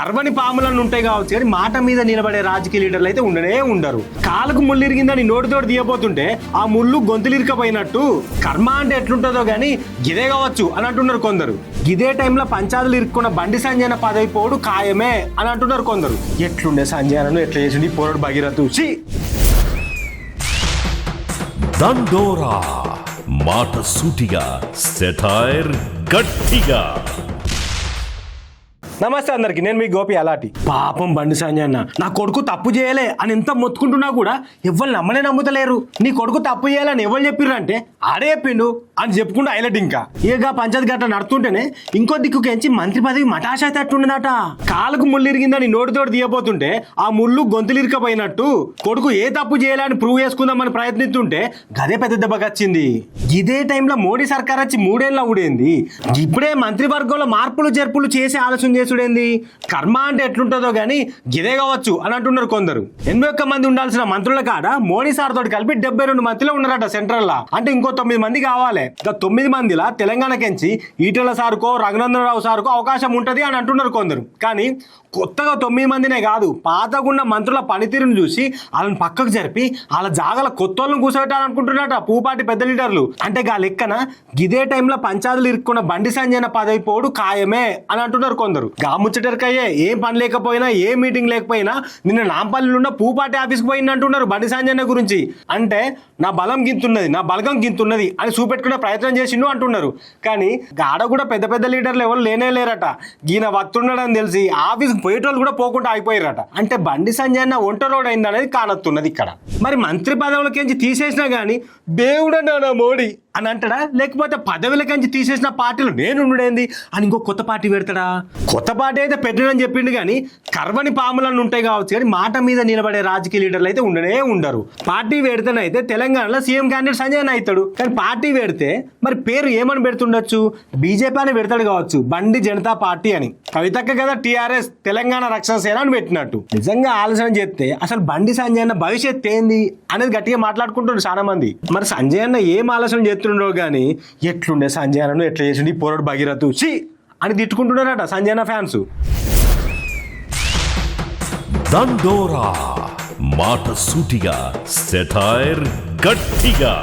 కర్వని పాములను ఉంటాయి కావచ్చు కానీ మాట మీద నిలబడే రాజకీయ లీడర్లు అయితే ఉండనే ఉండరు. కాలుకు ముళ్ళు ఇరిగిందని నోటితోటి తీయబోతుంటే ఆ ముళ్ళు గొంతులు ఇరికపోయినట్టు కర్మ అంటే ఎట్లుంటుందో గానీ గిదే కావచ్చు అని అంటున్నారు కొందరు. గిదే టైంలో పంచాయతీలు ఇరుక్కున్న బండి సంజయన పదవి పోడు ఖాయమే అని అంటున్నారు కొందరు. ఎట్లుండే సంజయనను ఎట్లా చేసింది పోరాడు భగీరథు. దండోరా మాట సూటిగా, సెటైర్ గట్టిగా. నమస్తే అందరికి, నేను మీ గోపి అలాటి. పాపం బండి సంజయ్ అన్న నా కొడుకు తప్పు చేయలే అని ఎంత మొత్తుకుంటున్నా కూడా ఎవరు నమ్మలేరు. నీ కొడుకు తప్పు చేయాలని ఎవరు చెప్పిర్రు అంటే ఆడే చెప్పిండు అని చెప్పుకుంటూ హైలైట్. ఇంకా ఇక పంచాయతీ గట్ట నడుతుంటేనే ఇంకో దిక్కుకెంచి మంత్రి పదవి మటాష్ అయితే అట్టుండదట. కాలుకు ముళ్ళు ఇరిగిందని నోటితోటి తీయబోతుంటే ఆ ముళ్ళు గొంతులు ఇరికపోయినట్టు కొడుకు ఏ తప్పు చేయాలని ప్రూవ్ చేసుకుందామని ప్రయత్నిస్తుంటే గదే పెద్ద దెబ్బకొచ్చింది. ఇదే టైంలో మోడీ సర్కార్ వచ్చి 3 ఏళ్ళ ఊడేంది. ఇప్పుడే మంత్రివర్గంలో మార్పులు జర్పులు చేసి ఆలోచన చేసుడేంది. కర్మ అంటే ఎట్లుంటుందో గానీ గిదే కావచ్చు అని అంటున్నారు కొందరు. 81 మంది ఉండాల్సిన మంత్రుల కాడ మోడీ సార్ తోటి కలిపి 72 మందిలో ఉన్నారట సెంట్రల్ లా. అంటే ఇంకో 9 మంది కావాలి. ఇంకా 9 మందిలా తెలంగాణకెంచి ఈటెల సార్కో రఘునందనరావు సార్కో అవకాశం ఉంటది అని అంటున్నారు కొందరు. కానీ కొత్తగా 9 మందినే కాదు, పాతగున్న మంత్రుల పనితీరును చూసి వాళ్ళని పక్కకు జరిపి వాళ్ళ జాగల కొత్త వాళ్ళని కూర్చోబెట్టాలనుకుంటున్నట పూపాటి పెద్ద లీడర్లు. అంటే గా లెక్కన గిదే టైంలో పంచాయతీలు ఇరుక్కున్న బండి సంజయన పదవి పోడు ఖాయమే అని అంటున్నారు కొందరు. గా ముచ్చటరికయ్యే ఏం పని లేకపోయినా ఏ మీటింగ్ లేకపోయినా నిన్న నాంపల్లిలో ఉన్న పూపాటి ఆఫీస్కి పోయింది అంటున్నారు బండి సంజయన గురించి. అంటే నా బలం గింతున్నది, నా బలగం గింతున్నది అని చూపెట్టుకునే ప్రయత్నం చేసిండు అంటున్నారు. కానీ గాడ కూడా పెద్ద పెద్ద లీడర్లు ఎవరు లేరట. ఈయన వత్తున్నాడని తెలిసి ఆఫీస్కి పోయేటోళ్ళు కూడా పోకుండా అయిపోయారట. అంటే బండి సంజయ్ అన్న ఒంటరోడ్ అయింది అనేది కానొస్తున్నది ఇక్కడ. మరి మంత్రి పదవులకించి తీసేసినా గానీ దేవుడన్నా మోడీ అని అంటాడా, లేకపోతే పదవులకించి తీసేసిన పార్టీలు నేనుండేంది అని ఇంకో కొత్త పార్టీ పెడతాడా? కొత్త పార్టీ అయితే పెట్టడని చెప్పిండు కానీ కర్వని పాములను ఉంటాయి కావచ్చు కానీ మాట మీద నిలబడే రాజకీయ లీడర్లు అయితే ఉండనే ఉండరు. పార్టీ పెడితేనైతే తెలంగాణలో సీఎం క్యాండిడేట్ సంజయ్ అవుతాడు. కానీ పార్టీ పెడితే మరి పేరు ఏమని పెడుతుండొచ్చు? బీజేపీ అని పెడతాడు కావచ్చు, బండి జనతా పార్టీ అని. కవితక్క కదా టీఆర్ఎస్ తెలంగాణ రక్షణ సేన అని పెట్టినట్టు. నిజంగా ఆలోచన చేస్తే అసలు బండి సంజయ్ అన్న భవిష్యత్ ఏంది అనేది గట్టిగా మాట్లాడుకుంటున్నారు చాలా మంది. మరి సంజయ్ అన్న ఏం ఆలోచన చేస్తుండో గానీ ఎట్లుండే సంజయ్ అన్నను ఎట్లా చేసిండు పోరాడు భగీరథు అని తిట్టుకుంటున్నారట సంజయ్ అన్న ఫ్యాన్స్. దండోరా మాట సూటిగా, సెటైర్ గట్టిగా.